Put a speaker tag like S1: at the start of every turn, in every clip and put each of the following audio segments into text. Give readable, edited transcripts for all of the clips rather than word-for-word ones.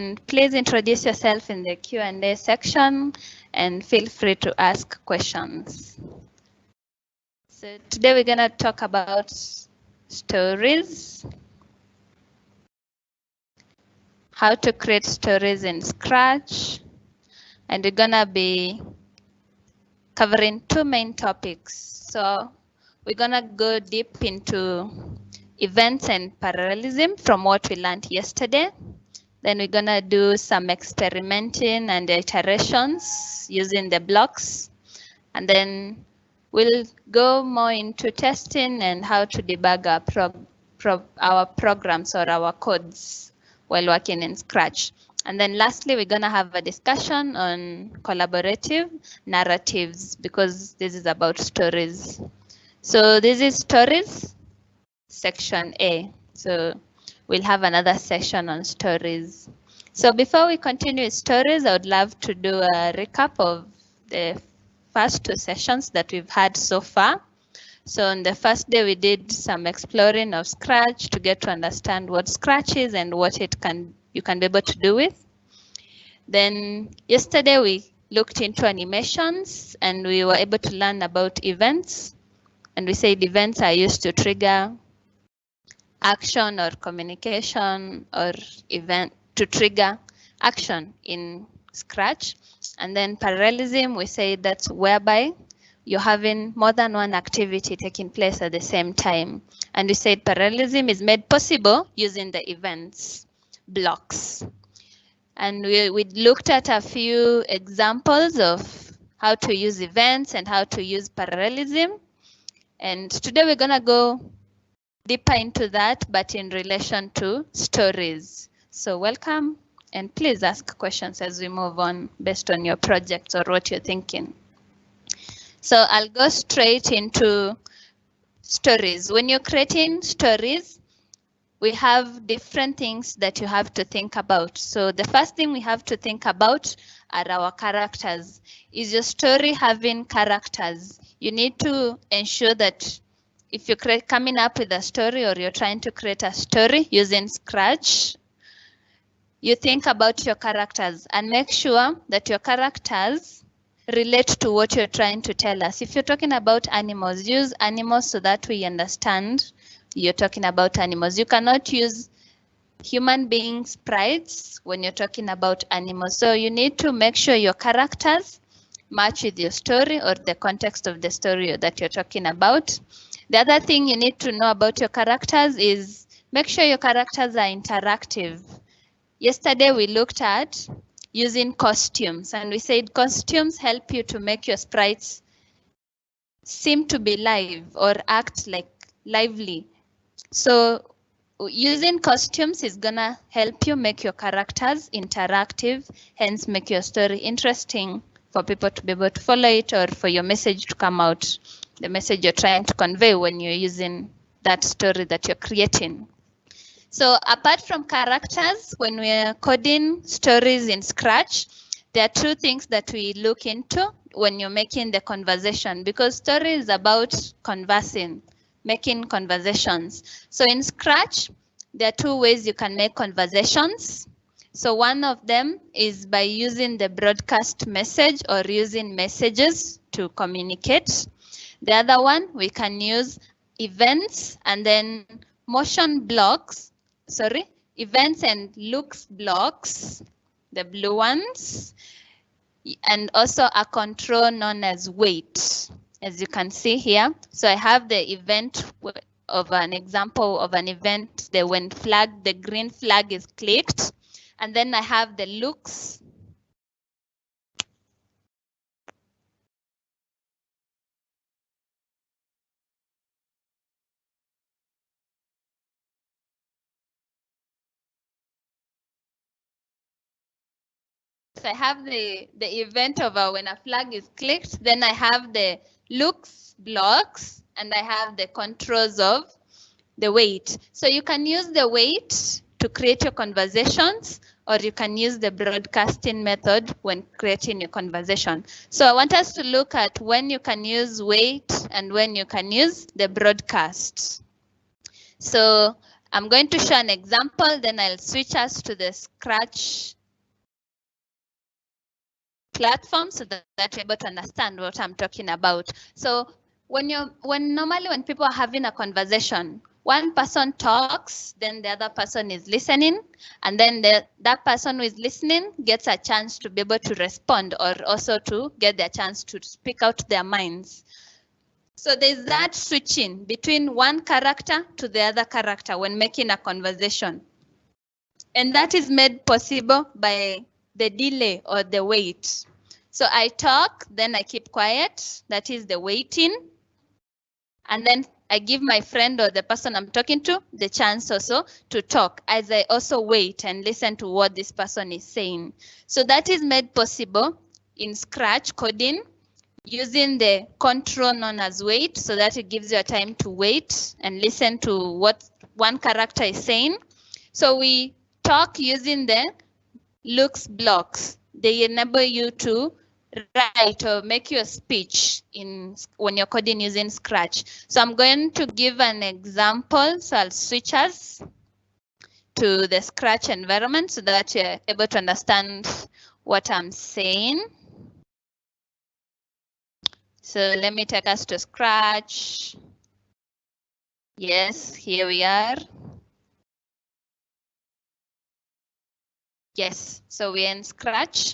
S1: and please introduce yourself in the Q&A section and feel free to ask questions. So today we're going to talk about stories, how to create stories in Scratch, and we're going to be covering two main topics. So we're going to go deep into events and parallelism from what we learned yesterday. Then we're going to do some experimenting and iterations using the blocks. And then we'll go more into testing and how to debug our programs or our codes while working in Scratch. And then lastly, we're going to have a discussion on collaborative narratives because this is about stories. So this is stories, section A. So we'll have another session on stories. So before we continue with stories, I would love to do a recap of the first two sessions that we've had so far. So on the first day, we did some exploring of Scratch to get to understand what Scratch is and what you can be able to do with. Then yesterday, we looked into animations and we were able to learn about events. And we said events are used to trigger action or communication or event to trigger action in Scratch. And then parallelism, we say that's whereby you're having more than one activity taking place at the same time. And we said parallelism is made possible using the events blocks. And we looked at a few examples of how to use events and how to use parallelism. And today we're going to go deeper into that, but in relation to stories. So welcome, and please ask questions as we move on based on your projects or what you're thinking. So I'll go straight into stories. When you're creating stories, we have different things that you have to think about. So the first thing we have to think about are our characters. Is your story having characters? You need to ensure that if you're coming up with a story or you're trying to create a story using Scratch, you think about your characters and make sure that your characters relate to what you're trying to tell us. If you're talking about animals, use animals so that we understand you're talking about animals. You cannot use human being sprites when you're talking about animals. So you need to make sure your characters match with your story or the context of the story that you're talking about. The other thing you need to know about your characters is make sure your characters are interactive. Yesterday we looked at using costumes and we said costumes help you to make your sprites seem to be live or act like lively. So using costumes is gonna help you make your characters interactive, hence make your story interesting for people to be able to follow it or for your message to come out, the message you're trying to convey when you're using that story that you're creating. So apart from characters, when we're coding stories in Scratch, there are two things that we look into when you're making the conversation, because story is about conversing, making conversations. So in Scratch, there are two ways you can make conversations. So one of them is by using the broadcast message or using messages to communicate. The other one, we can use events and then motion blocks, events and looks blocks, the blue ones, and also a control known as wait, as you can see here. So I have the event of an example of an event that when the green flag is clicked, and then I have the looks. So I have the event of when a flag is clicked, then I have the looks blocks, and I have the controls of the wait. So you can use the wait to create your conversations, or you can use the broadcasting method when creating your conversation. So I want us to look at when you can use wait and when you can use the broadcast. So I'm going to show an example, then I'll switch us to the Scratch platform so that you're able to understand what I'm talking about. So normally when people are having a conversation, one person talks, then the other person is listening, and then that person who is listening gets a chance to be able to respond or also to get their chance to speak out their minds. So there's that switching between one character to the other character when making a conversation. And that is made possible by the delay or the wait. So I talk, then I keep quiet, that is the waiting. And then I give my friend or the person I'm talking to the chance also to talk as I also wait and listen to what this person is saying. So that is made possible in Scratch coding using the control known as wait, so that it gives you a time to wait and listen to what one character is saying. So we talk using the looks blocks. They enable you to write or make your speech when you're coding using Scratch. So I'm going to give an example. So I'll switch us to the Scratch environment so that you're able to understand what I'm saying. So let me take us to Scratch. Yes, here we are. Yes, so we're in Scratch.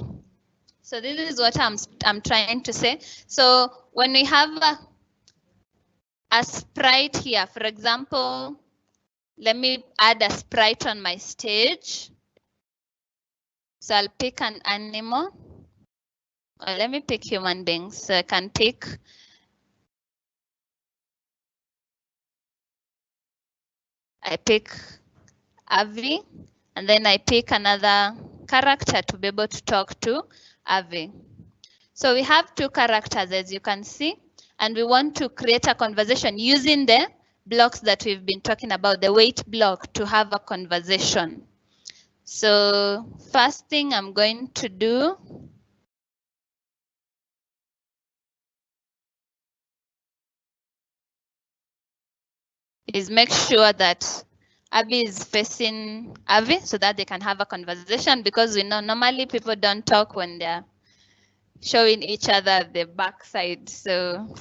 S1: So this is what I'm trying to say. So when we have a sprite here, for example, let me add a sprite on my stage. So I'll pick an animal. Or let me pick human beings. So I can pick Avi, and then I pick another character to be able to talk to Avi. So we have two characters, as you can see, and we want to create a conversation using the blocks that we've been talking about, the wait block, to have a conversation. So first thing I'm going to do is make sure that Abby is facing Avi so that they can have a conversation, because we know normally people don't talk when they're showing each other the backside. So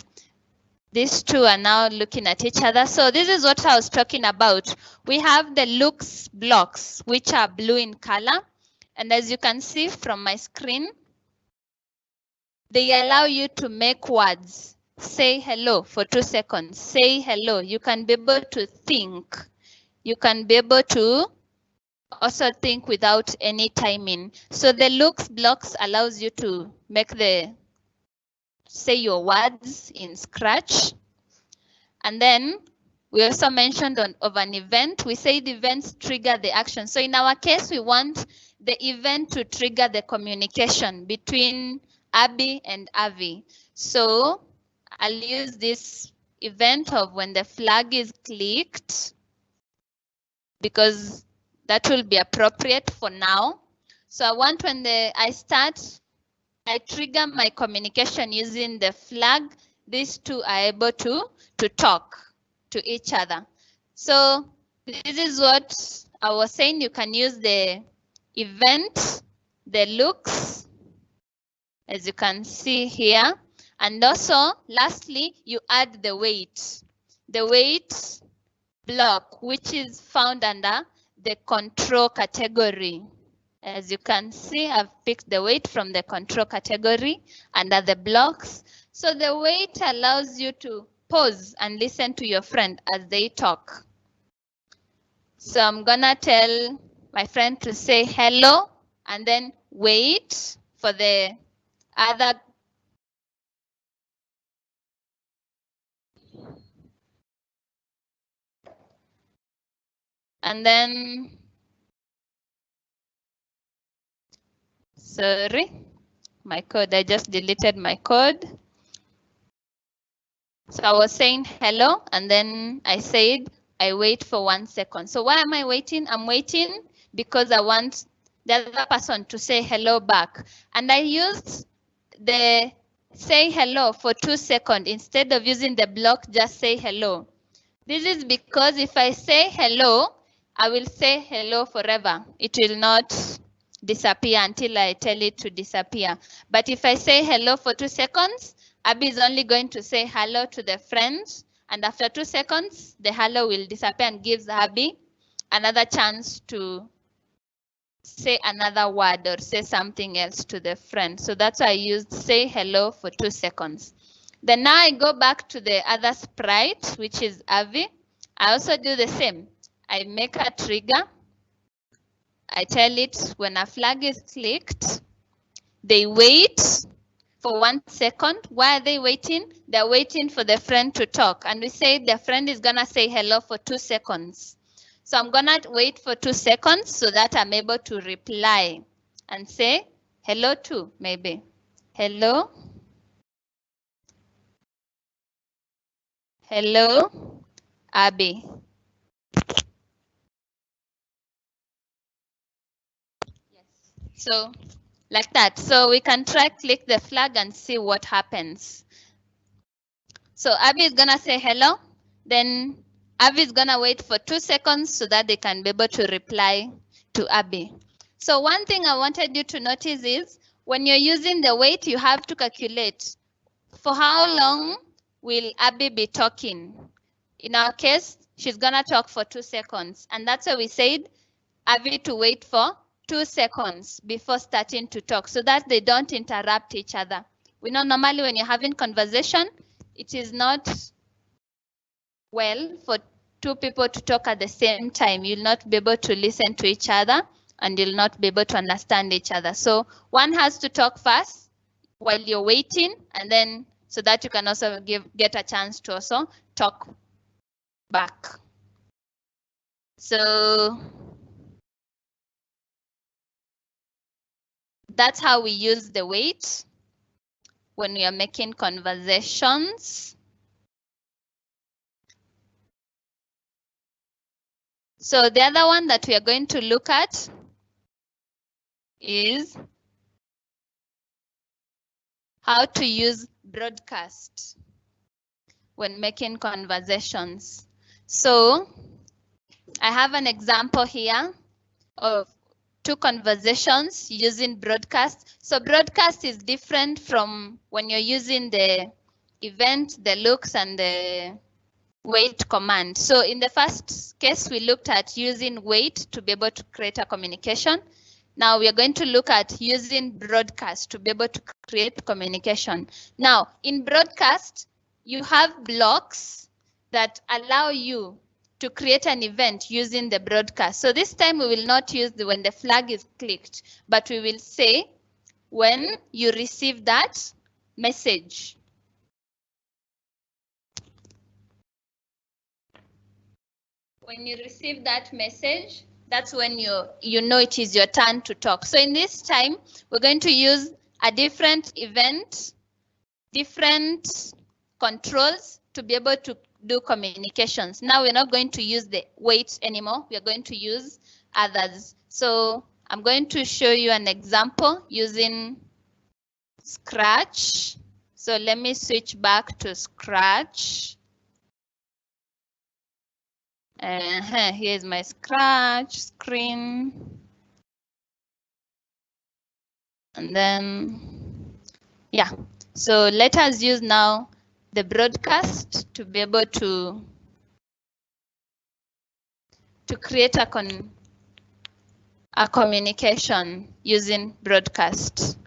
S1: these two are now looking at each other. So this is what I was talking about. We have the looks blocks, which are blue in color. And as you can see from my screen, they allow you to make words. Say hello for 2 seconds. Say hello. You can be able to think. You can be able to also think without any timing. So the looks blocks allows you to say your words in Scratch. And then we also mentioned of an event. We say the events trigger the action. So in our case, we want the event to trigger the communication between Abby and Avi. So I'll use this event of when the flag is clicked, because that will be appropriate for now. So I want when I trigger my communication using the flag, these two are able to talk to each other. So this is what I was saying. You can use the event, the looks, as you can see here. And also, lastly, you add the wait. The wait block, which is found under the control category. As you can see, I've picked the wait from the control category under the blocks. So the wait allows you to pause and listen to your friend as they talk. So I'm gonna tell my friend to say hello and then wait for the other. And then, sorry, my code, I just deleted my code. So I was saying hello, and then I said, I wait for 1 second. So why am I waiting? I'm waiting because I want the other person to say hello back. And I used the say hello for 2 seconds instead of using the block, just say hello. This is because if I say hello, I will say hello forever. It will not disappear until I tell it to disappear. But if I say hello for 2 seconds, Abby is only going to say hello to the friends. And after 2 seconds, the hello will disappear and gives Abby another chance to say another word or say something else to the friend. So that's why I used say hello for 2 seconds. Then now I go back to the other sprite, which is Abby. I also do the same. I make a trigger. I tell it when a flag is clicked, they wait for 1 second. Why are they waiting? They're waiting for the friend to talk. And we say the friend is gonna say hello for 2 seconds. So I'm gonna wait for 2 seconds so that I'm able to reply and say hello to, maybe. Hello. Hello, Abby. Yes. So like that. So we can try click the flag and see what happens. So Abby is gonna say hello. Then Abby is gonna wait for 2 seconds so that they can be able to reply to Abby. So one thing I wanted you to notice is when you're using the wait, you have to calculate for how long will Abby be talking. In our case, she's gonna talk for 2 seconds. And that's why we said Abby to wait for 2 seconds before starting to talk so that they don't interrupt each other. We know normally when you're having conversation, it is not well for 2 people to talk at the same time. You'll not be able to listen to each other and you'll not be able to understand each other. So one has to talk first while you're waiting, and then so that you can also get a chance to also talk back. So that's how we use the wait when we are making conversations. So the other one that we are going to look at is how to use broadcast when making conversations. So I have an example here of 2 conversations using broadcast. So broadcast is different from when you're using the event, the looks, and the wait command. So in the first case, we looked at using wait to be able to create a communication. Now we are going to look at using broadcast to be able to create communication. Now in broadcast, you have blocks that allow you to create an event using the broadcast. So this time we will not use when the flag is clicked, but we will say when you receive that message. When you receive that message, that's when you know it is your turn to talk. So in this time, we're going to use a different event, different controls to be able to do communications. Now we're not going to use the wait anymore. We are going to use others. So I'm going to show you an example using Scratch. So let me switch back to Scratch. Here's my Scratch screen. And then, yeah. So let us use now the broadcast to be able to create a communication using broadcast.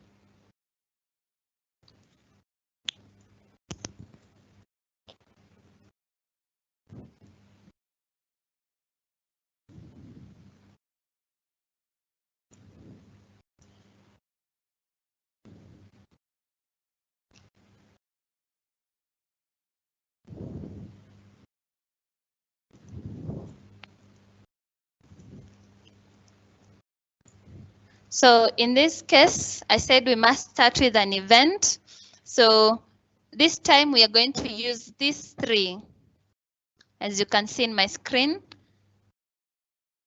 S1: So in this case, I said we must start with an event. So this time we are going to use these 3, as you can see in my screen.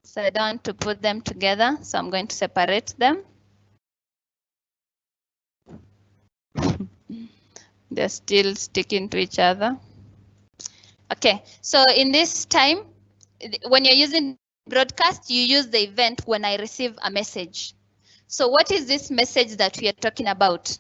S1: So I don't want to put them together, so I'm going to separate them. They're still sticking to each other. Okay, so in this time, when you're using broadcast, you use the event when I receive a message. So what is this message that we are talking about?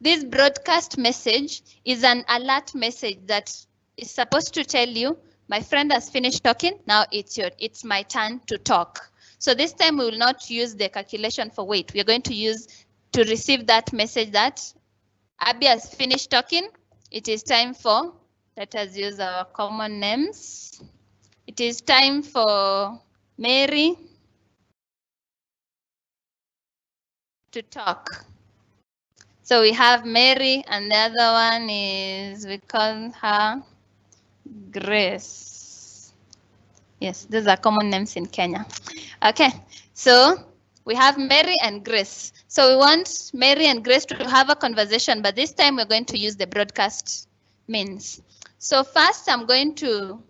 S1: This broadcast message is an alert message that is supposed to tell you, my friend has finished talking, now it's my turn to talk. So this time we will not use the calculation for wait. We are going to use to receive that message that Abby has finished talking. It is time for, let us use our common names. It is time for Mary to talk. So we have Mary, and the other one is, we call her Grace. Yes, those are common names in Kenya. Okay, so we have Mary and Grace. So we want Mary and Grace to have a conversation, but this time we're going to use the broadcast means. So first I'm going to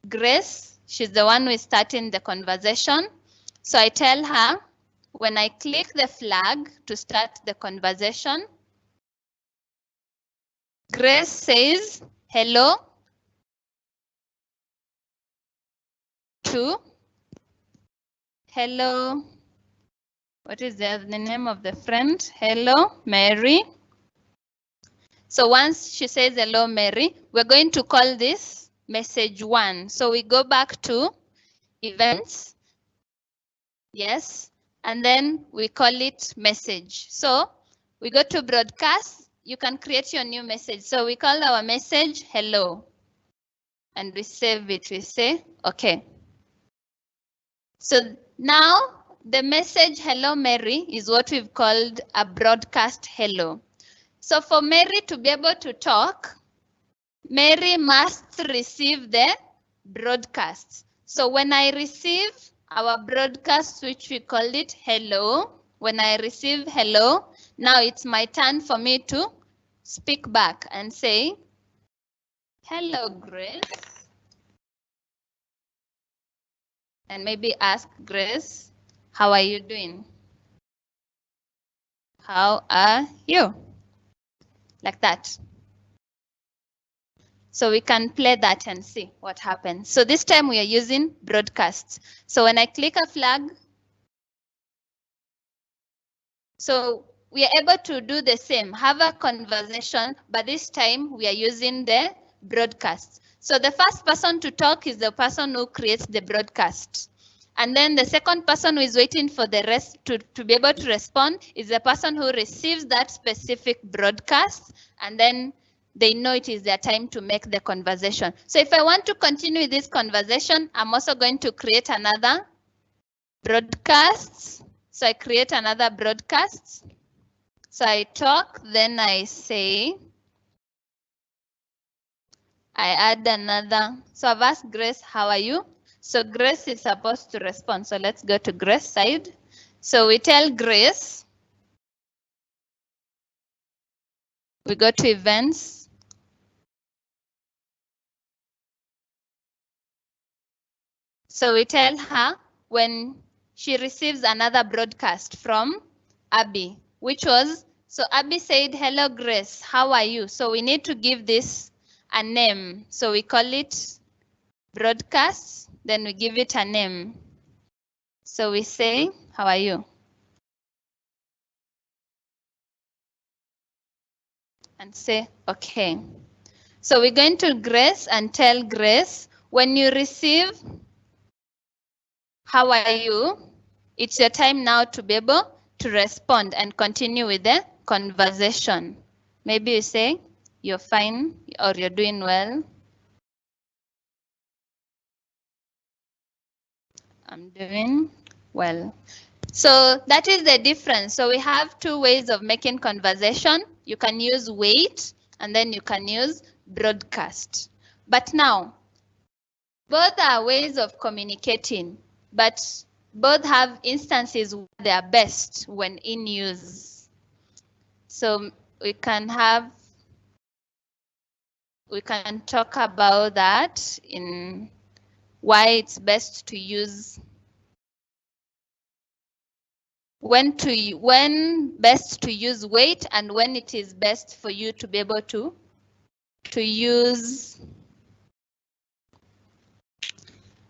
S1: Grace. She's the one who is starting the conversation. So I tell her, when I click the flag to start the conversation, Grace says, hello to, hello, what is the name of the friend? Hello, Mary. So once she says hello, Mary, we're going to call this message 1. So we go back to events. Yes. And then we call it message. So we go to broadcast. You can create your new message. So we call our message hello. And we save it. We say, okay. So now the message hello, Mary is what we've called a broadcast hello. So for Mary to be able to talk, Mary must receive the broadcast. So when I receive our broadcast, which we call it hello, when I receive hello, now it's my turn for me to speak back and say, hello, Grace. And maybe ask Grace, how are you doing? How are you? Like that. So we can play that and see what happens. So this time we are using broadcasts. So when I click a flag, so we are able to do the same, have a conversation, but this time we are using the broadcast. So the first person to talk is the person who creates the broadcast. And then the second person who is waiting for the rest to be able to respond is the person who receives that specific broadcast, and then they know it is their time to make the conversation. So if I want to continue this conversation, I'm also going to create another broadcast. So I create another broadcast. So I talk, then I say, I add another. So I've asked Grace, how are you? So Grace is supposed to respond. So let's go to Grace side. So we tell Grace, we go to events. So we tell her when she receives another broadcast from Abby, which was, so Abby said, hello, Grace, how are you? So we need to give this a name. So we call it broadcast, then we give it a name. So we say, how are you? And say, okay. So we're going to Grace and tell Grace, when you receive, how are you? It's your time now to be able to respond and continue with the conversation. Maybe you say, you're fine or you're doing well. I'm doing well. So that is the difference. So we have two ways of making conversation. You can use wait and then you can use broadcast. But now, both are ways of communicating, but both have instances where they are best when in use. So we can talk about that in why it's best to use, when best to use wait and when it is best for you to be able to use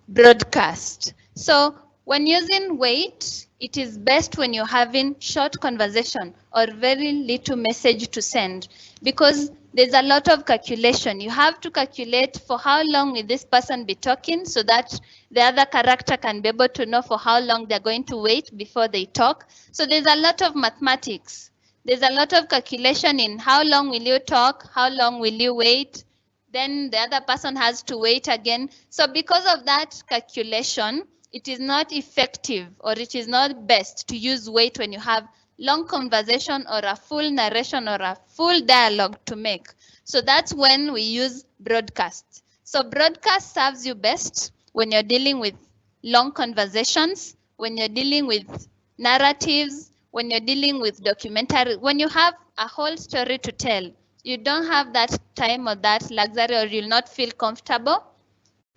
S1: broadcast. So When using wait, it is best when you're having short conversation or very little message to send, because there's a lot of calculation. You have to calculate for how long will this person be talking so that the other character can be able to know for how long they're going to wait before they talk. So there's a lot of mathematics. There's a lot of calculation in how long will you talk, how long will you wait, then the other person has to wait again. So because of that calculation, it is not effective, or it is not best to use wait when you have long conversation or a full narration or a full dialogue to make. So that's when we use broadcast. So broadcast serves you best when you're dealing with long conversations, when you're dealing with narratives, when you're dealing with documentary, when you have a whole story to tell. You don't have that time or that luxury, or you'll not feel comfortable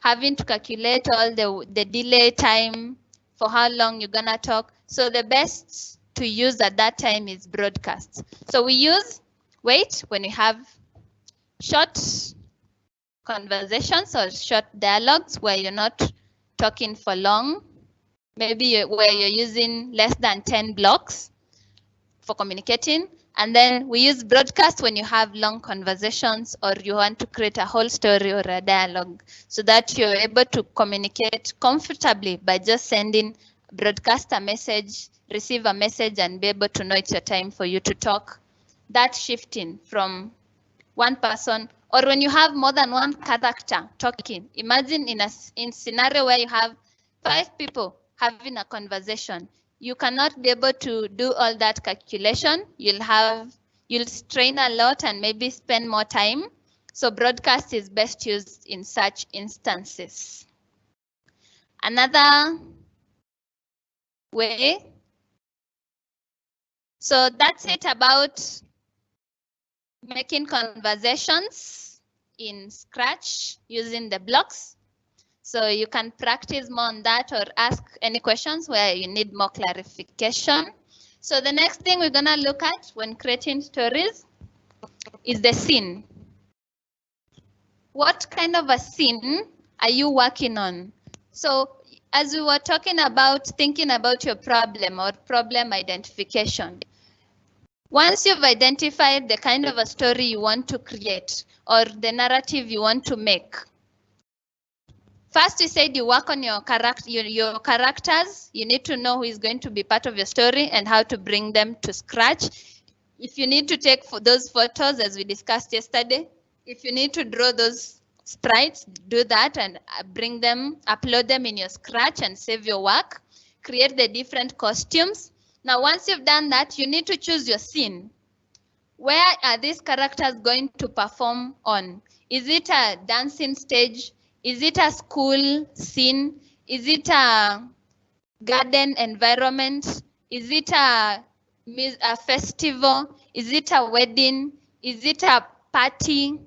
S1: having to calculate all the delay time for how long you're gonna talk. So the best to use at that time is broadcast. So we use wait when we have short conversations or short dialogues where you're not talking for long, maybe where you're using less than 10 blocks for communicating. And then we use broadcast when you have long conversations or you want to create a whole story or a dialogue, so that you're able to communicate comfortably by just sending, broadcast a message, receive a message, and be able to know it's your time for you to talk. That shifting from one person, or when you have more than one character talking. Imagine in scenario where you have 5 people having a conversation. You cannot be able to do all that calculation. You'll strain a lot and maybe spend more time. So broadcast is best used in such instances. Another way. So that's it about making conversations in Scratch using the blocks. So you can practice more on that or ask any questions where you need more clarification. So the next thing we're gonna look at when creating stories is the scene. What kind of a scene are you working on? So as we were talking about thinking about your problem or problem identification, once you've identified the kind of a story you want to create or the narrative you want to make, first, you said you work on your characters. You need to know who is going to be part of your story and how to bring them to scratch. If you need to take those photos, as we discussed yesterday, if you need to draw those sprites, do that and bring them, upload them in your Scratch and save your work. Create the different costumes. Now, once you've done that, you need to choose your scene. Where are these characters going to perform on? Is it a dancing stage? Is it a school scene? Is it a garden environment? Is it a festival? Is it a wedding? Is it a party?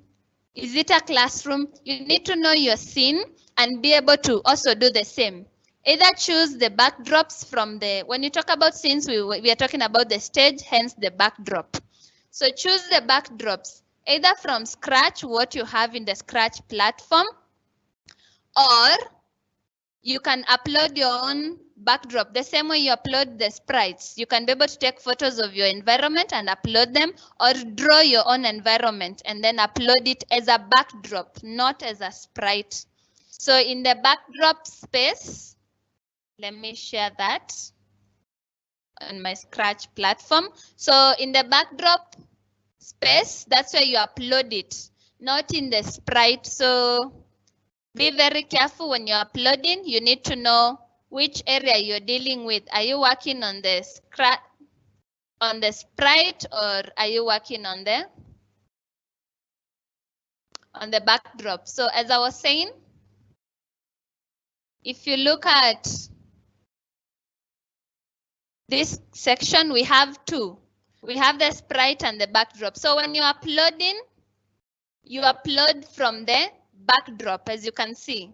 S1: Is it a classroom? You need to know your scene and be able to also do the same. Either choose the backdrops from when you talk about scenes, we are talking about the stage, hence the backdrop. So choose the backdrops, either from Scratch, what you have in the Scratch platform, or you can upload your own backdrop. The same way you upload the sprites, you can be able to take photos of your environment and upload them, or draw your own environment and then upload it as a backdrop, not as a sprite. So in the backdrop space, let me share that on my Scratch platform. So in the backdrop space, that's where you upload it, not in the sprite. So be very careful when you're uploading. You need to know which area you're dealing with. Are you working on the sprite, or are you working on the backdrop? So as I was saying, if you look at this section, we have 2. We have the sprite and the backdrop. So when you're uploading, you upload from the backdrop, as you can see.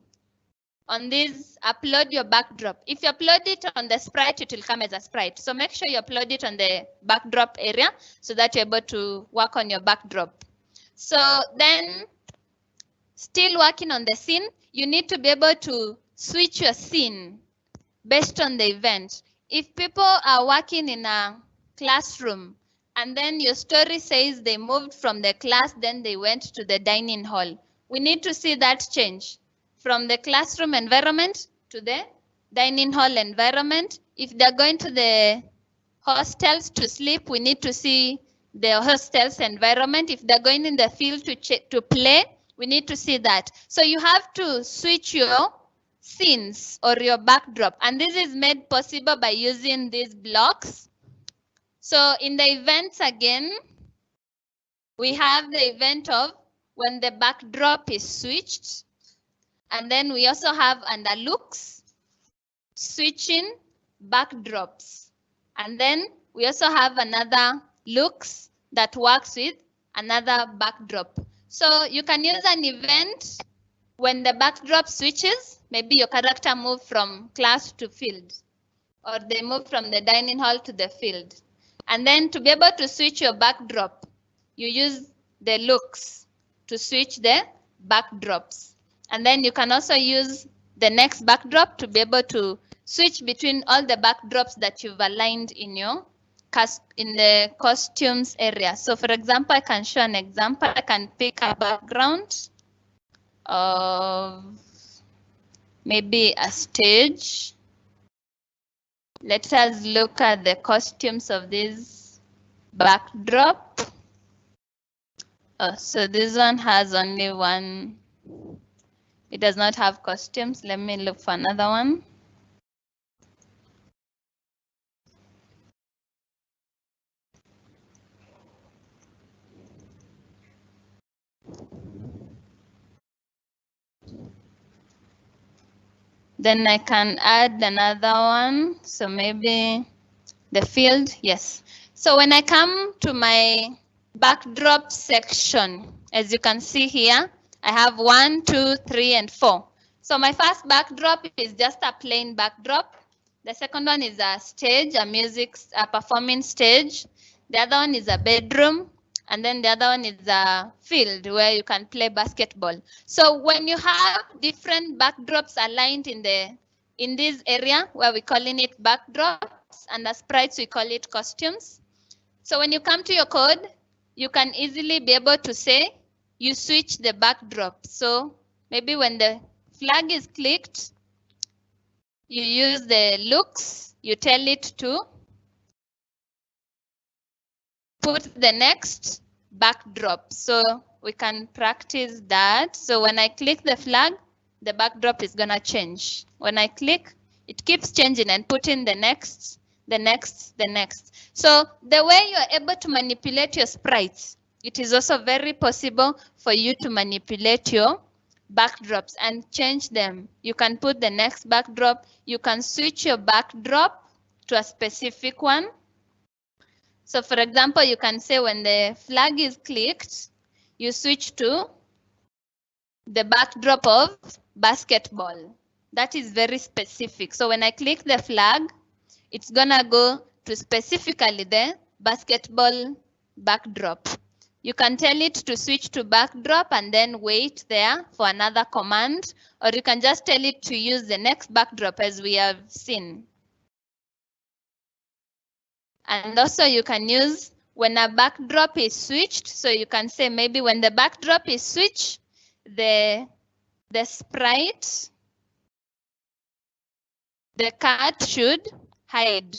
S1: On this, upload your backdrop. If you upload it on the sprite, it will come as a sprite. So make sure you upload it on the backdrop area so that you're able to work on your backdrop. So then, still working on the scene, you need to be able to switch your scene based on the event. If people are working in a classroom and then your story says they moved from the class, then they went to the dining hall, we need to see that change from the classroom environment to the dining hall environment. If they're going to the hostels to sleep, we need to see the hostels environment. If they're going in the field to play, we need to see that. So you have to switch your scenes or your backdrop, and this is made possible by using these blocks. So in the events again, we have the event of when the backdrop is switched, and then we also have under looks, switching backdrops. And then we also have another looks that works with another backdrop. So you can use an event when the backdrop switches. Maybe your character moved from class to field, or they moved from the dining hall to the field. And then to be able to switch your backdrop, you use the looks to switch the backdrops. And then you can also use the next backdrop to be able to switch between all the backdrops that you've aligned in your in the costumes area. So for example, I can show an example. I can pick a background of maybe a stage. Let us look at the costumes of this backdrop. So this one has only one. It does not have costumes. Let me look for another one. Then I can add another one. So maybe the field, yes. So when I come to my backdrop section, as you can see here, I have 1, 2, 3, and 4. So my first backdrop is just a plain backdrop. The second one is a stage, a performing stage. The other one is a bedroom. And then the other one is a field where you can play basketball. So when you have different backdrops aligned in this area where we're calling it backdrops, and the sprites we call it costumes. So when you come to your code, you can easily be able to say you switch the backdrop. So maybe when the flag is clicked, you use the looks, you tell it to put the next backdrop. So we can practice that. So when I click the flag, the backdrop is gonna change. When I click, it keeps changing and putting the next, the next, the next. So the way you're able to manipulate your sprites, it is also very possible for you to manipulate your backdrops and change them. You can put the next backdrop. You can switch your backdrop to a specific one. So for example, you can say when the flag is clicked, you switch to the backdrop of basketball. That is very specific. So when I click the flag, it's gonna go to specifically the basketball backdrop. You can tell it to switch to backdrop and then wait there for another command, or you can just tell it to use the next backdrop as we have seen. And also you can use when a backdrop is switched. So you can say maybe when the backdrop is switched, the sprite, the cat should hide.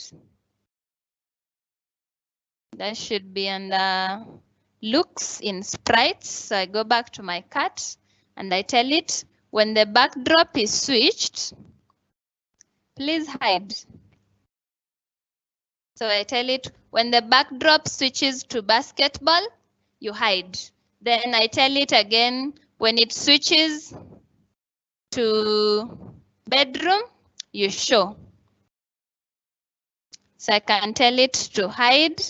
S1: That should be under looks in sprites. So I go back to my cat and I tell it when the backdrop is switched, please hide. So I tell it when the backdrop switches to basketball, you hide. Then I tell it again when it switches to bedroom, you show. So I can tell it to hide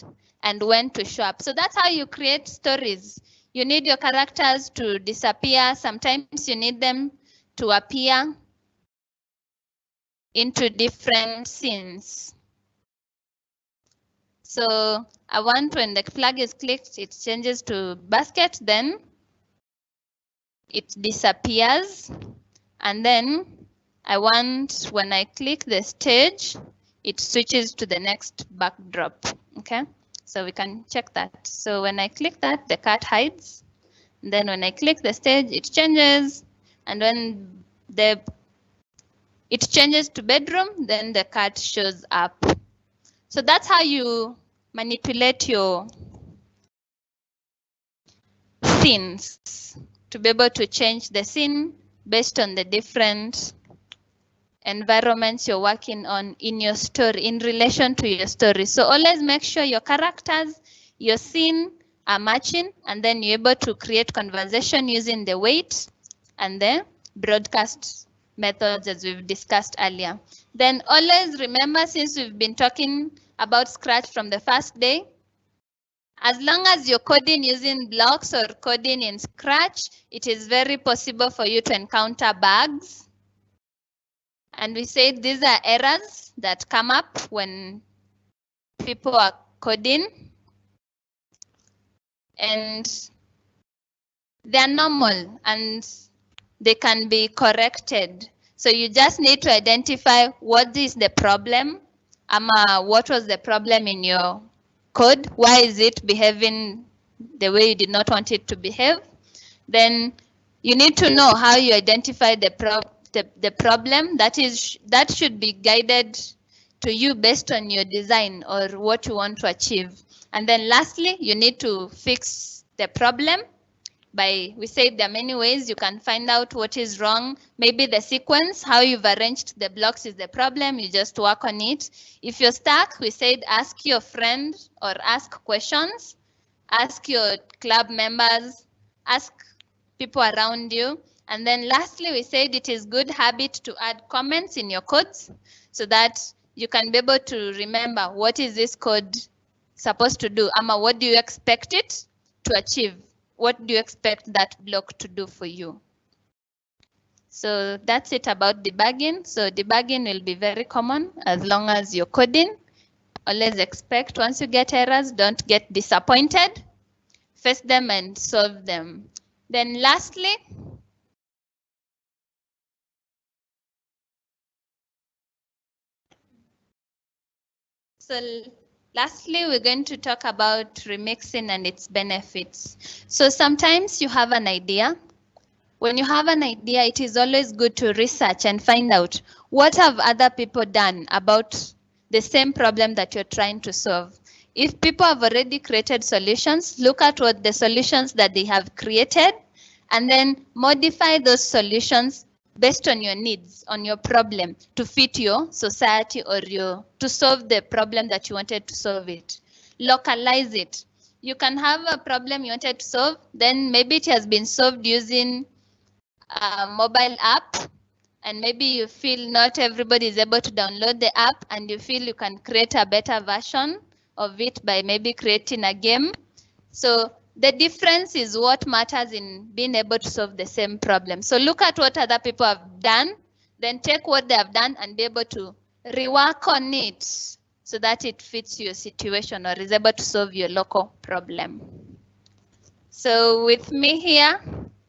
S1: and when to show up. So that's how you create stories. You need your characters to disappear. Sometimes you need them to appear into different scenes. So I want when the flag is clicked, it changes to basket, then it disappears. And then I want when I click the stage, it switches to the next backdrop. Okay, so we can check that. So when I click that, the cat hides. And then when I click the stage, it changes. And when it changes to bedroom, then the cat shows up. So that's how you manipulate your scenes to be able to change the scene based on the different environments you're working on in your story, in relation to your story. So always make sure your characters, your scene are matching, and then you're able to create conversation using the weight and the broadcast methods as we've discussed earlier. Then always remember, since we've been talking about Scratch from the first day, as long as you're coding using blocks or coding in Scratch, it is very possible for you to encounter bugs. And we said these are errors that come up when people are coding. And they're normal and they can be corrected. So you just need to identify what is the problem, what was the problem in your code, why is it behaving the way you did not want it to behave. Then you need to know how you identify the problem. That should be guided to you based on your design or what you want to achieve. And then lastly, you need to fix the problem. We said there are many ways you can find out what is wrong. Maybe the sequence, how you've arranged the blocks is the problem. You just work on it. If you're stuck, we said ask your friend or ask questions. Ask your club members. Ask people around you. And then lastly, we said it is good habit to add comments in your codes so that you can be able to remember what is this code supposed to do. What do you expect it to achieve? What do you expect that block to do for you? So that's it about debugging. So debugging will be very common as long as you're coding. Always expect once you get errors, don't get disappointed. Face them and solve them. Then lastly, we're going to talk about remixing and its benefits. So sometimes you have an idea. When you have an idea, it is always good to research and find out what have other people done about the same problem that you're trying to solve. If people have already created solutions, look at what the solutions that they have created and then modify those solutions based on your needs, on your problem, to fit your society or to solve the problem that you wanted to solve it. Localize it. You can have a problem you wanted to solve, then maybe it has been solved using a mobile app, and maybe you feel not everybody is able to download the app, and you feel you can create a better version of it by maybe creating a game. So the difference is what matters in being able to solve the same problem. So look at what other people have done, then take what they have done and be able to rework on it so that it fits your situation or is able to solve your local problem. So with me here,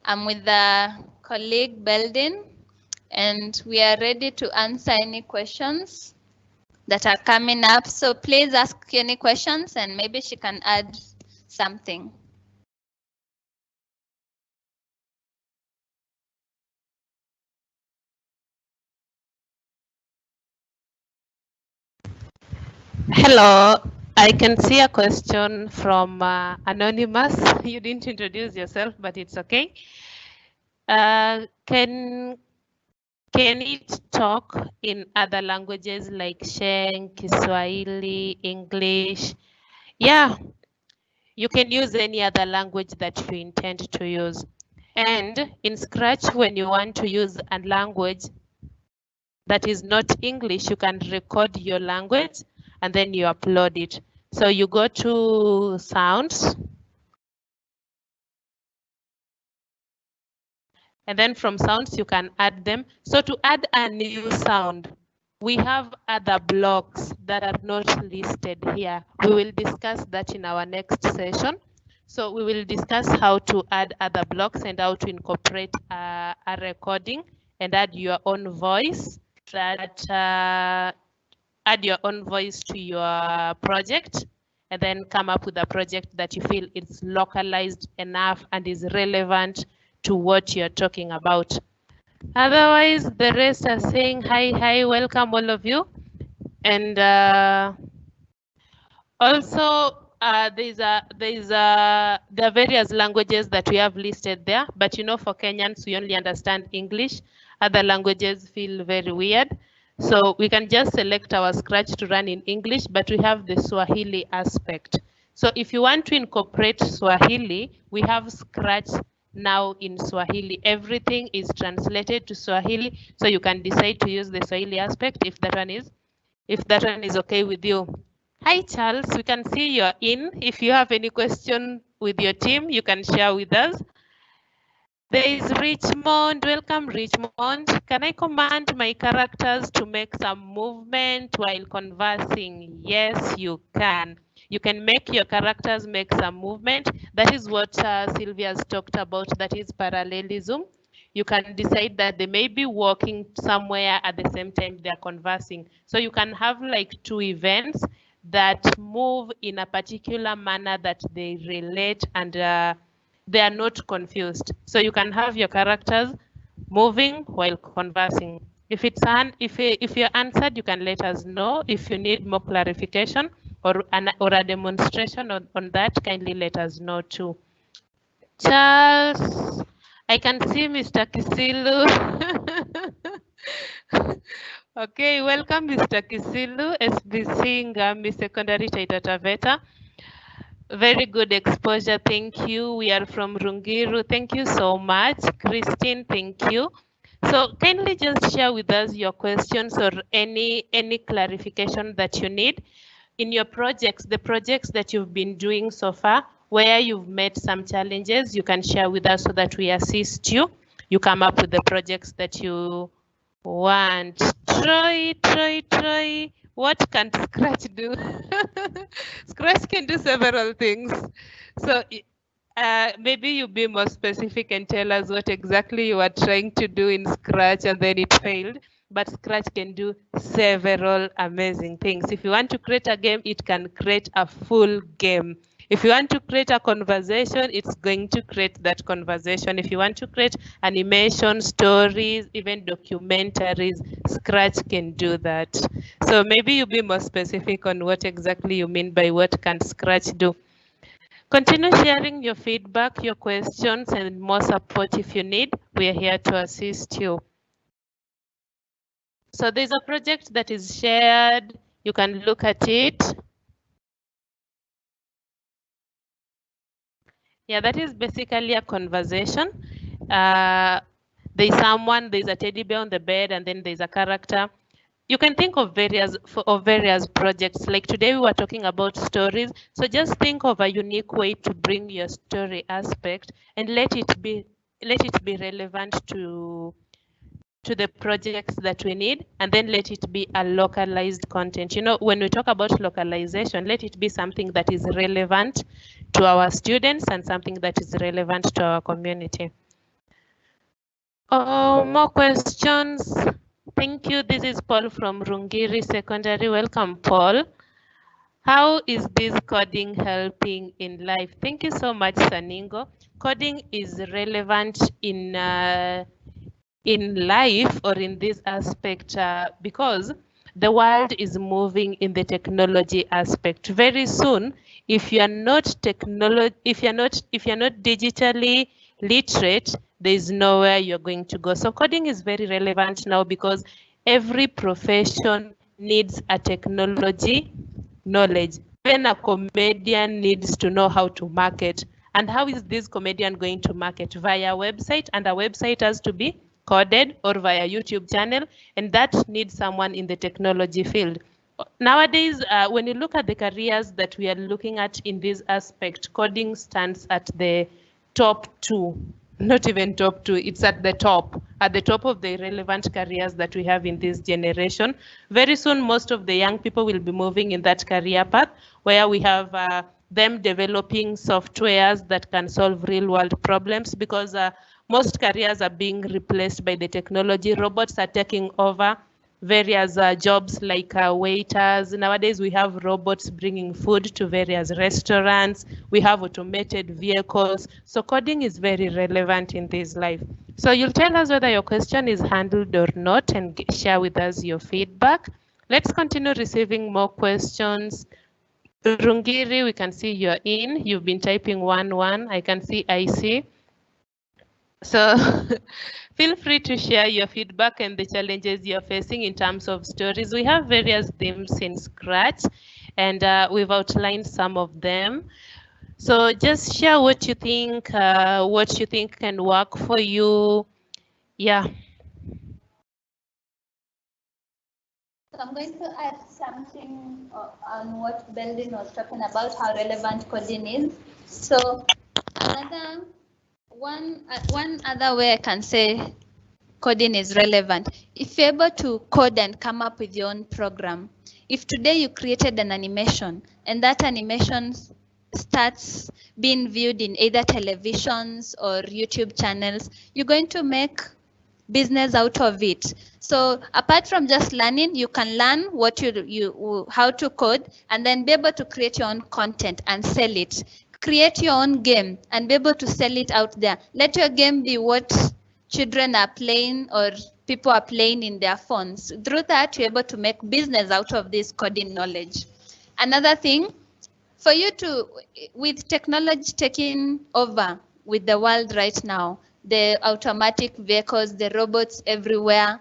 S1: I'm with the colleague Beldin, and we are ready to answer any questions that are coming up. So please ask any questions and maybe she can add something.
S2: Hello, I can see a question from Anonymous. You didn't introduce yourself, but it's okay. Can it talk in other languages like Sheng, Kiswahili, English? Yeah, you can use any other language that you intend to use. And in Scratch, when you want to use a language that is not English, you can record your language and then you upload it. So you go to sounds. And then from sounds, you can add them. So to add a new sound, we have other blocks that are not listed here. We will discuss that in our next session. So we will discuss how to add other blocks and how to incorporate a recording and add your own voice add your own voice to your project, and then come up with a project that you feel is localized enough and is relevant to what you're talking about. Otherwise, the rest are saying hi, welcome all of you. And also, there are various languages that we have listed there, but you know, for Kenyans, we only understand English. Other languages feel very weird. So we can just select our Scratch to run in English, but we have the Swahili aspect. So if you want to incorporate Swahili, we have Scratch now in Swahili. Everything is translated to Swahili, so you can decide to use the Swahili aspect if that one is okay with you. Hi, Charles. We can see you're in. If you have any question with your team, you can share with us. There is Richmond. Welcome, Richmond. Can I command my characters to make some movement while conversing? Yes, you can. You can make your characters make some movement. That is what Sylvia's talked about. That is parallelism. You can decide that they may be walking somewhere at the same time they're conversing. So you can have like two events that move in a particular manner that they relate and they are not confused. So you can have your characters moving while conversing. If you're answered, you can let us know. If you need more clarification or a demonstration on that, kindly let us know too. Charles, I can see Mr. Kisilu. Okay, welcome Mr. Kisilu, SBC Ngami Secondary Taita Taveta. Very good exposure, thank you. We are from Rungiru, thank you so much. Christine, thank you. So kindly just share with us your questions or any clarification that you need in your projects, the projects that you've been doing so far, where you've met some challenges, you can share with us so that we assist you. You come up with the projects that you want. Troy. What can Scratch do? Scratch can do several things. So maybe you be more specific and tell us what exactly you are trying to do in Scratch and then it failed. But Scratch can do several amazing things. If you want to create a game, it can create a full game. If you want to create a conversation, it's going to create that conversation. If you want to create animation, stories, even documentaries, Scratch can do that. So maybe you be more specific on what exactly you mean by what can Scratch do. Continue sharing your feedback, your questions, and more support if you need. We are here to assist you. So there's a project that is shared. You can look at it. Yeah, that is basically a conversation. There's a teddy bear on the bed, and then there's a character. You can think of various projects. Like today we were talking about stories. So just think of a unique way to bring your story aspect and let it be relevant to the projects that we need, and then let it be a localized content. You know, when we talk about localization, let it be something that is relevant to our students and something that is relevant to our community. Oh, more questions. Thank you. This is Paul from Rungiri Secondary. Welcome, Paul. How is this coding helping in life? Thank you so much, Saningo. Coding is relevant in life or in this aspect because the world is moving in the technology aspect. Very soon, if you're not digitally literate, there is nowhere you're going to go. So coding is very relevant now because every profession needs a technology knowledge. Even a comedian needs to know how to market. And how is this comedian going to market? Via website, and a website has to be coded, or via YouTube channel, and that needs someone in the technology field. Nowadays, when you look at the careers that we are looking at in this aspect, coding stands at the top 2, not even top 2, it's at the top of the relevant careers that we have in this generation. Very soon, most of the young people will be moving in that career path, where we have them developing softwares that can solve real world problems, because most careers are being replaced by the technology. Robots are taking over various jobs like waiters. Nowadays, we have robots bringing food to various restaurants. We have automated vehicles. So coding is very relevant in this life. So you'll tell us whether your question is handled or not and share with us your feedback. Let's continue receiving more questions. Rungiri, we can see you're in. You've been typing 1-1. I can see IC. So feel free to share your feedback and the challenges you're facing in terms of stories. We have various themes in Scratch, and we've outlined some of them. So just share what you think can work for you. Yeah.
S1: So I'm going to add something on what Beldin was talking about, how relevant coding is. So one other way I can say coding is relevant. If you're able to code and come up with your own program, if today you created an animation and that animation starts being viewed in either televisions or YouTube channels, you're going to make business out of it. So apart from just learning, you can learn what how to code and then be able to create your own content and sell it. Create your own game and be able to sell it out there. Let your game be what children are playing or people are playing in their phones. Through that, you're able to make business out of this coding knowledge. Another thing, for you to, with technology taking over with the world right now, the automatic vehicles, the robots everywhere,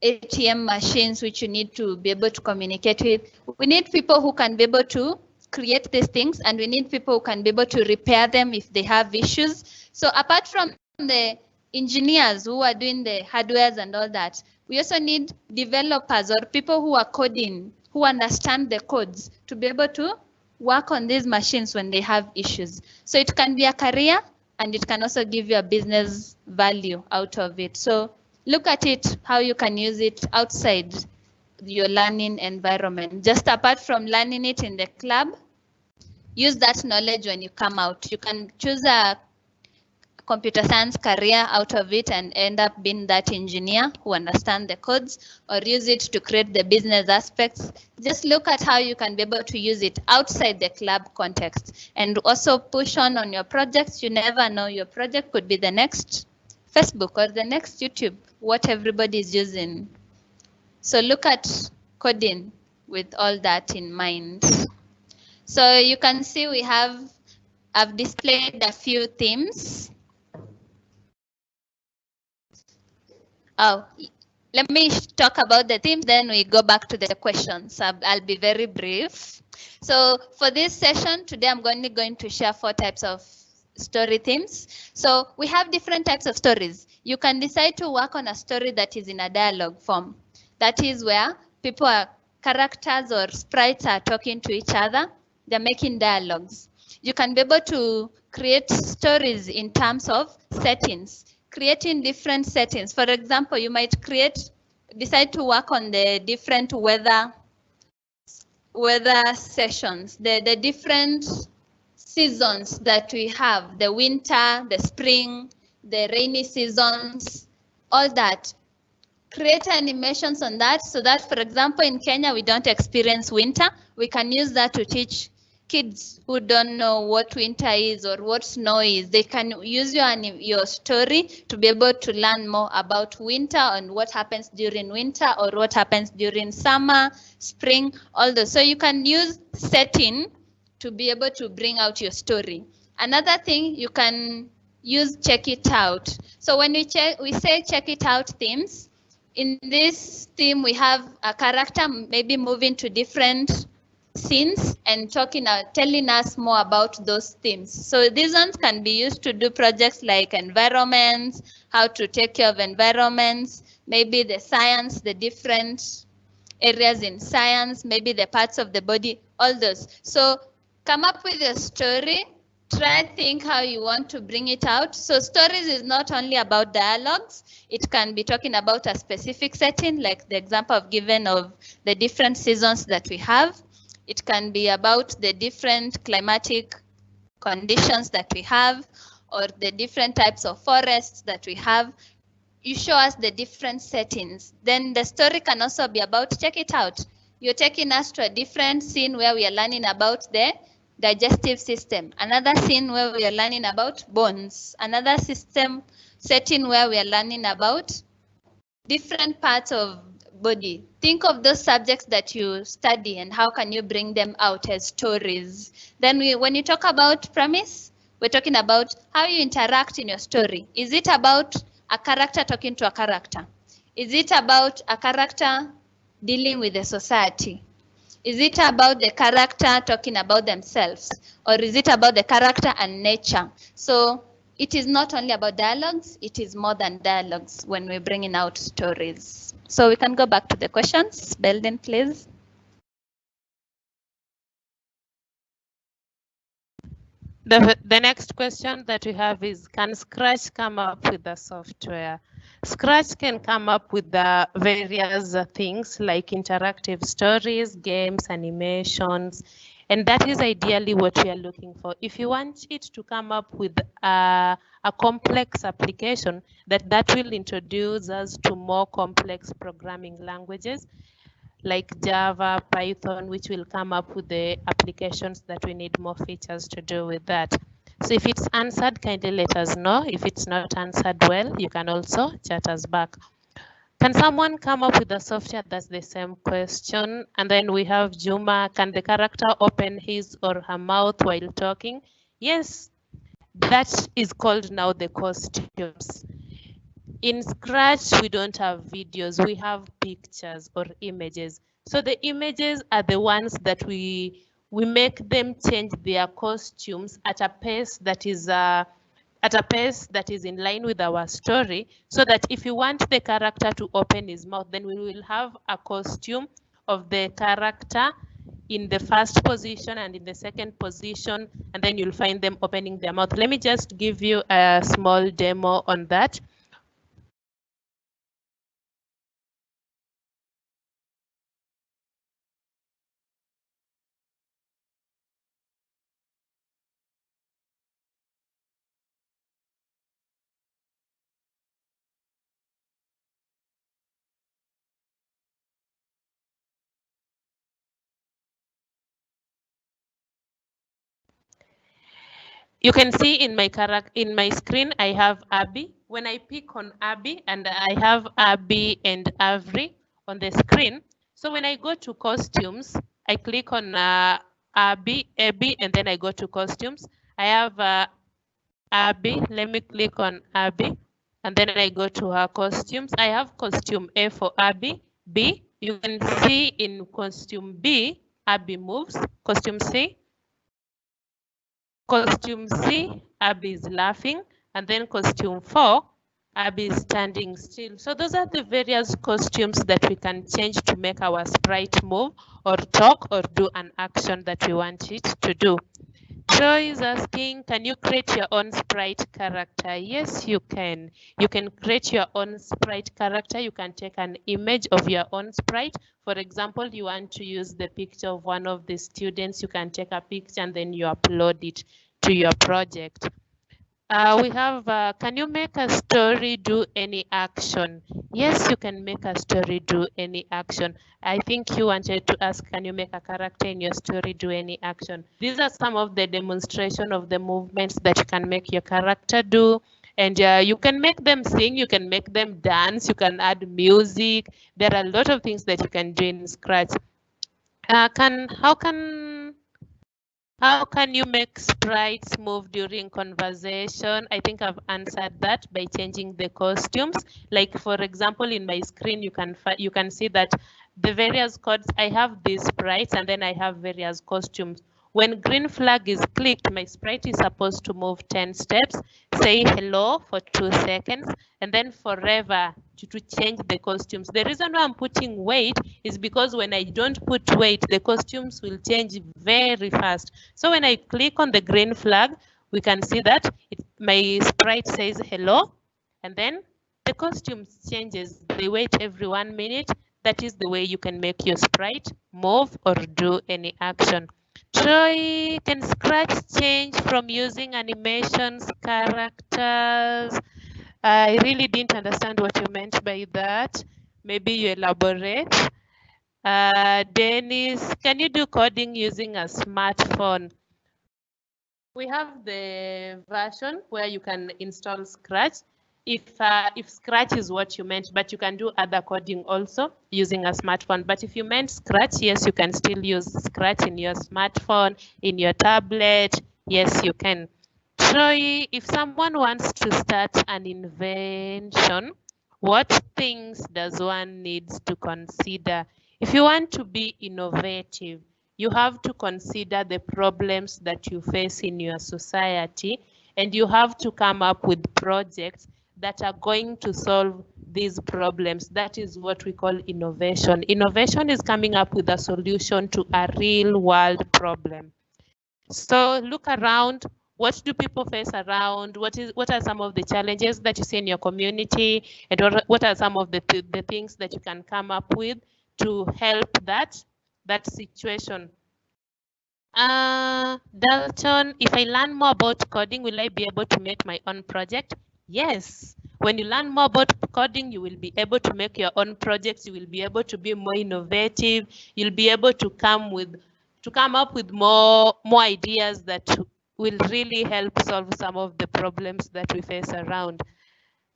S1: ATM machines which you need to be able to communicate with. We need people who can be able to create these things, and we need people who can be able to repair them if they have issues. So apart from the engineers who are doing the hardwares and all that, we also need developers or people who are coding, who understand the codes to be able to work on these machines when they have issues. So it can be a career, and it can also give you a business value out of it. So look at it, how you can use it outside your learning environment. Just apart from learning it in the club, use that knowledge when you come out. You can choose a computer science career out of it and end up being that engineer who understands the codes, or use it to create the business aspects. Just look at how you can be able to use it outside the club context, and also push on your projects. You never know, your project could be the next Facebook or the next YouTube, what everybody is using. So look at coding with all that in mind. So you can see I've displayed a few themes. Oh, let me talk about the themes, then we go back to the questions. I'll be very brief. So for this session today, I'm going to share 4 types of story themes. So we have different types of stories. You can decide to work on a story that is in a dialogue form. That is where characters or sprites are talking to each other. They're making dialogues. You can be able to create stories in terms of settings, creating different settings. For example, you might decide to work on the different weather sessions, the different seasons that we have, the winter, the spring, the rainy seasons, all that. Create animations on that so that, for example, in Kenya, we don't experience winter. We can use that to teach kids who don't know what winter is or what snow is. They can use your story to be able to learn more about winter and what happens during winter or what happens during summer, spring, all those. So you can use setting to be able to bring out your story. Another thing, you can use check it out. So when we say check it out themes, in this theme we have a character maybe moving to different scenes and telling us more about those themes. So these ones can be used to do projects like environments, how to take care of environments, maybe the science, the different areas in science, maybe the parts of the body, all those. So come up with a story, think how you want to bring it out. So stories is not only about dialogues, it can be talking about a specific setting, like the example I've given of the different seasons that we have. It can be about the different climatic conditions that we have, or the different types of forests that we have. You show us the different settings. Then the story can also be about, check it out. You're taking us to a different scene where we are learning about the digestive system. Another scene where we are learning about bones. Another setting where we are learning about different parts of body. Think of those subjects that you study and how can you bring them out as stories. Then when you talk about premise, we're talking about how you interact in your story. Is it about a character talking to a character? Is it about a character dealing with the society? Is it about the character talking about themselves? Or is it about the character and nature? So it is not only about dialogues, it is more than dialogues when we're bringing out stories. So we can go back to the questions. Belden, please.
S2: The next question that we have is, can Scratch come up with the software? Scratch can come up with the various things like interactive stories, games, animations, and that is ideally what we are looking for. If you want it to come up with a complex application, that will introduce us to more complex programming languages like Java, Python, which will come up with the applications that we need more features to do with that. So if it's answered, kindly let us know. If it's not answered well, you can also chat us back. Can someone come up with a software that's the same question? And then we have Juma, can the character open his or her mouth while talking? Yes, that is called now the costumes. In Scratch, we don't have videos, we have pictures or images. So the images are the ones that we make them change their costumes at a pace that is in line with our story, so that if you want the character to open his mouth, then we will have a costume of the character in the first position and in the second position, and then you'll find them opening their mouth. Let me just give you a small demo on that. You can see in my screen, I have Abby. When I pick on Abby, and I have Abby and Avery on the screen. So when I go to costumes, I click on Abby, and then I go to costumes. I have Abby. Let me click on Abby, and then I go to her costumes. I have costume A for Abby. B, you can see in costume B, Abby moves. Costume C, costume C, Abby is laughing, and then costume 4, Abby is standing still. So those are the various costumes that we can change to make our sprite move or talk or do an action that we want it to do. Troy is asking, can you create your own sprite character? Yes, you can. You can create your own sprite character. You can take an image of your own sprite. For example, you want to use the picture of one of the students. You can take a picture and then you upload it to your project. We have, can you make a story do any action? Yes, you can make a story do any action. I think you wanted to ask, can you make a character in your story do any action? These are some of the demonstration of the movements that you can make your character do. And you can make them sing, you can make them dance, you can add music. There are a lot of things that you can do in Scratch. How can you make sprites move during conversation? I think I've answered that by changing the costumes. Like for example, in my screen, you can see that the various codes, I have these sprites and then I have various costumes. When green flag is clicked, my sprite is supposed to move 10 steps, say hello for 2 seconds, and then forever to change the costumes. The reason why I'm putting weight is because when I don't put weight, the costumes will change very fast. So when I click on the green flag, we can see that my sprite says hello, and then the costume changes. They wait every 1 minute, That is the way you can make your sprite move or do any action. Troy, can Scratch change from using animations, characters? I really didn't understand what you meant by that. Maybe you elaborate. Dennis, can you do coding using a smartphone? We have the version where you can install Scratch. If Scratch is what you meant, but you can do other coding also using a smartphone. But if you meant Scratch, yes, you can still use Scratch in your smartphone, in your tablet. Yes, you can. Troy, if someone wants to start an invention, what things does one need to consider? If you want to be innovative, you have to consider the problems that you face in your society, and you have to come up with projects that are going to solve these problems. That is what we call innovation. Innovation is coming up with a solution to a real world problem. So look around. What do people face around? What are some of the challenges that you see in your community? And what are some of the things that you can come up with to help that situation? Dalton, if I learn more about coding, will I be able to make my own project? Yes. When you learn more about coding, you will be able to make your own projects. You will be able to be more innovative. You'll be able to come up with more ideas that will really help solve some of the problems that we face around.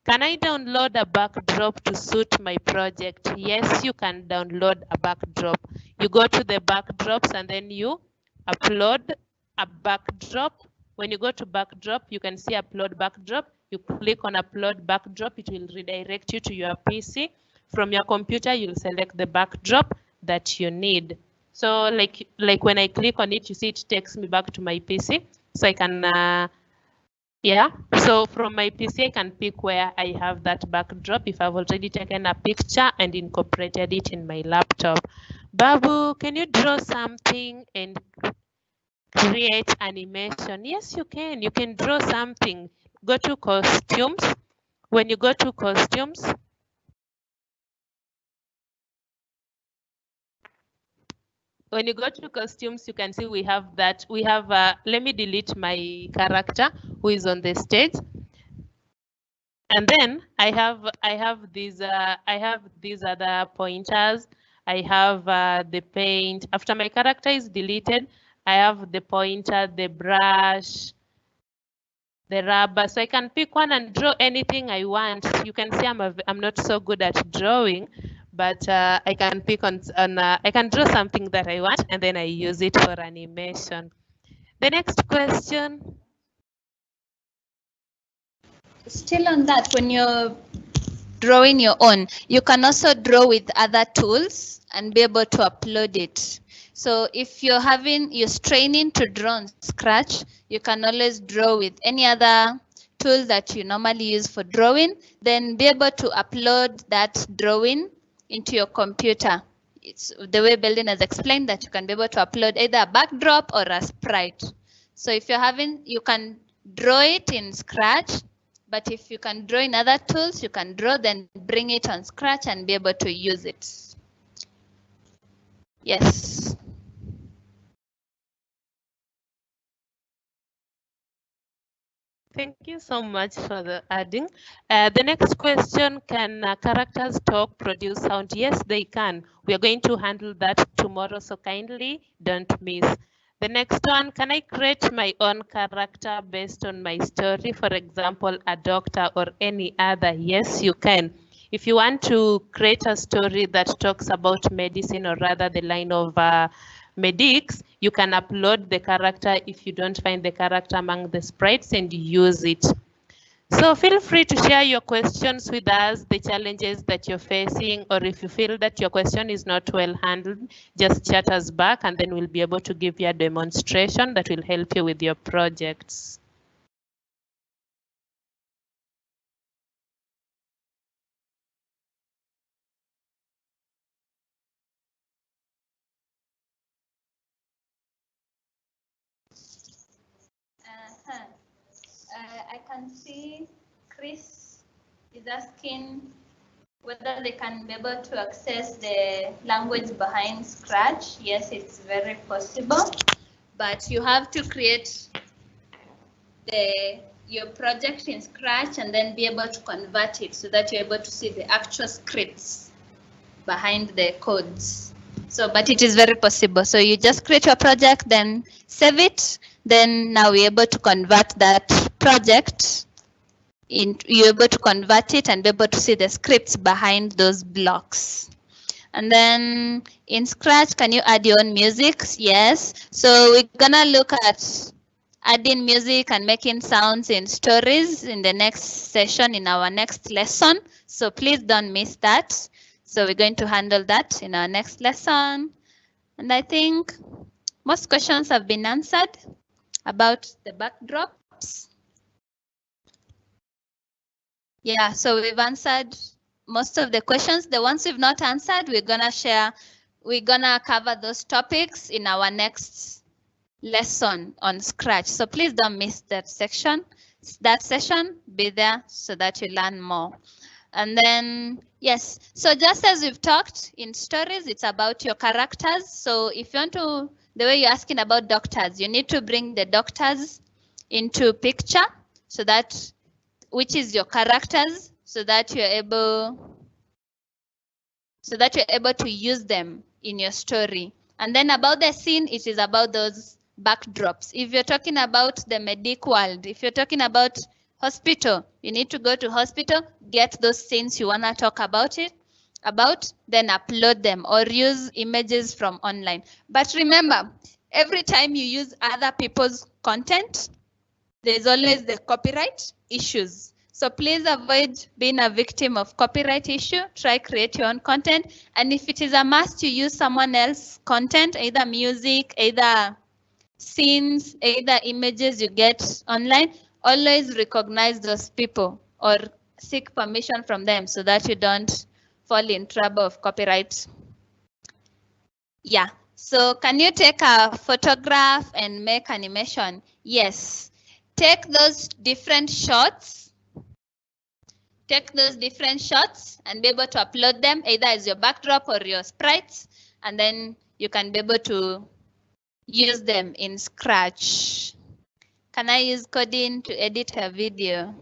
S2: Can I download a backdrop to suit my project? Yes, you can download a backdrop. You go to the backdrops and then you upload a backdrop. When you go to backdrop, you can see upload backdrop. You click on upload backdrop, it will redirect you to your PC. From your computer, you'll select the backdrop that you need. So like when I click on it, you see it takes me back to my PC. So I can yeah, so from my PC, I can pick where I have that backdrop if I've already taken a picture and incorporated it in my laptop. Babu, can you draw something and create animation? Yes, you can. You can draw something. Go to costumes. When you go to costumes, you can see we have that. Let me delete my character who is on the stage. And then I have these other pointers. I have the paint. After my character is deleted, I have the pointer, the brush, the rubber. So I can pick one and draw anything I want. You can see I'm not so good at drawing, but I can pick I can draw something that I want and then I use it for animation. The next question.
S1: Still on that, when you're drawing your own, you can also draw with other tools and be able to upload it. So if you're training to draw on Scratch, you can always draw with any other tool that you normally use for drawing, then be able to upload that drawing into your computer. It's the way Beldin has explained that you can be able to upload either a backdrop or a sprite. So if you can draw it in Scratch, but if you can draw in other tools, you can draw, then bring it on Scratch and be able to use it. Yes.
S2: Thank you so much for the adding. The next question, can characters talk, produce sound? Yes, they can. We are going to handle that tomorrow, so kindly don't miss. The next one, can I create my own character based on my story? For example, a doctor or any other? Yes, you can. If you want to create a story that talks about medicine, or rather the line of medics, you can upload the character if you don't find the character among the sprites and use it. So feel free to share your questions with us, the challenges that you're facing, or if you feel that your question is not well handled, just chat us back and then we'll be able to give you a demonstration that will help you with your projects.
S1: I can see Chris is asking whether they can be able to access the language behind Scratch. Yes, it's very possible, but you have to create your project in Scratch and then be able to convert it so that you're able to see the actual scripts behind the codes. So, but it is very possible. So you just create your project, then save it. Then now we're able to convert that project. You're able to convert it and be able to see the scripts behind those blocks. And then in Scratch, can you add your own music? Yes. So we're gonna look at adding music and making sounds in stories in the next session, in our next lesson. So please don't miss that. So we're going to handle that in our next lesson. And I think most questions have been answered about the backdrops. Yeah, so we've answered most of the questions. The ones we've not answered, we're gonna cover those topics in our next lesson on Scratch. So please don't miss that session. Be there so that you learn more. And then, yes, so just as we've talked in stories, it's about your characters. So if you want to, the way you're asking about doctors, you need to bring the doctors into picture so that, which is your characters, so that you're able to use them in your story. And then about the scene, it is about those backdrops. If you're talking about the medic world, if you're talking about hospital, you need to go to hospital, get those scenes you want to talk about then upload them or use images from online. But remember, every time you use other people's content, there's always the copyright issues. So please avoid being a victim of copyright issue. Try create your own content. And if it is a must to use someone else's content, either music, either scenes, either images you get online, always recognize those people or seek permission from them so that you don't fall in trouble of copyright. Yeah, so can you take a photograph and make animation? Yes, take those different shots. Take those different shots and be able to upload them either as your backdrop or your sprites, and then you can be able to use them in Scratch. Can I use coding to edit a video?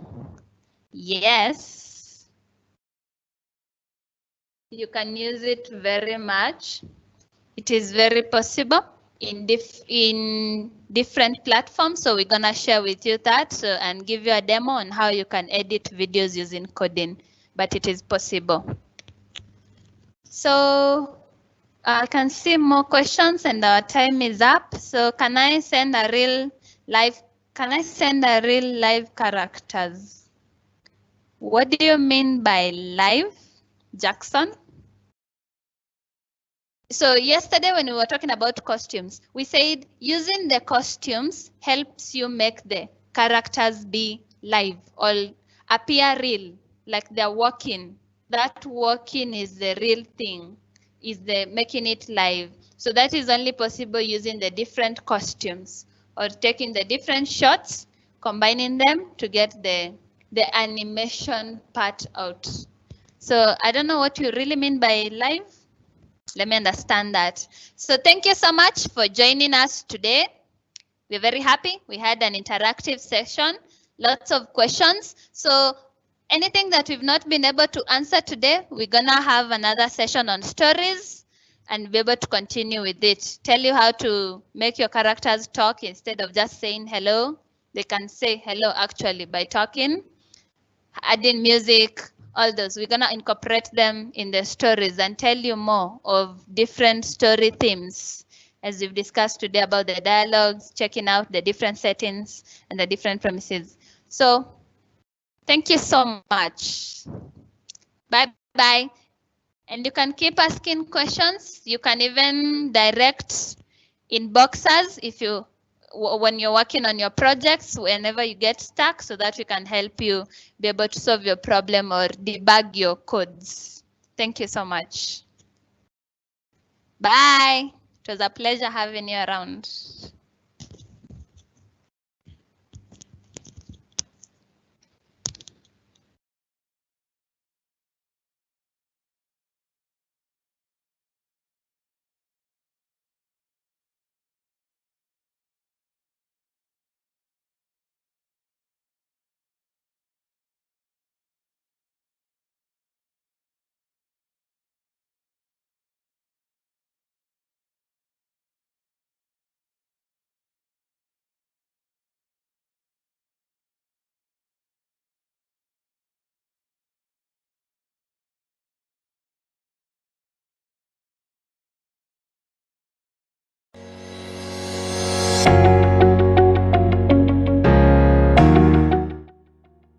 S1: Yes. You can use it very much. It is very possible in different platforms. So we're gonna share with you that and give you a demo on how you can edit videos using coding, but it is possible. So I can see more questions and our time is up. So can I send a real live characters? What do you mean by live, Jackson? So yesterday when we were talking about costumes, we said using the costumes helps you make the characters be live or appear real, like they're walking. That walking is the real thing, is the making it live. So that is only possible using the different costumes or taking the different shots, combining them to get the animation part out. So I don't know what you really mean by live. Let me understand that. So thank you so much for joining us today. We're very happy. We had an interactive session, lots of questions. So anything that we've not been able to answer today, we're gonna have another session on stories and be able to continue with it. Tell you how to make your characters talk instead of just saying hello. They can say hello actually by talking, adding music, all those. We're gonna incorporate them in the stories and tell you more of different story themes as we've discussed today about the dialogues, checking out the different settings and the different premises. So thank you so much. Bye-bye. And you can keep asking questions. You can even direct inboxes when you're working on your projects, whenever you get stuck, so that we can help you be able to solve your problem or debug your codes. Thank you so much. Bye. It was a pleasure having you around.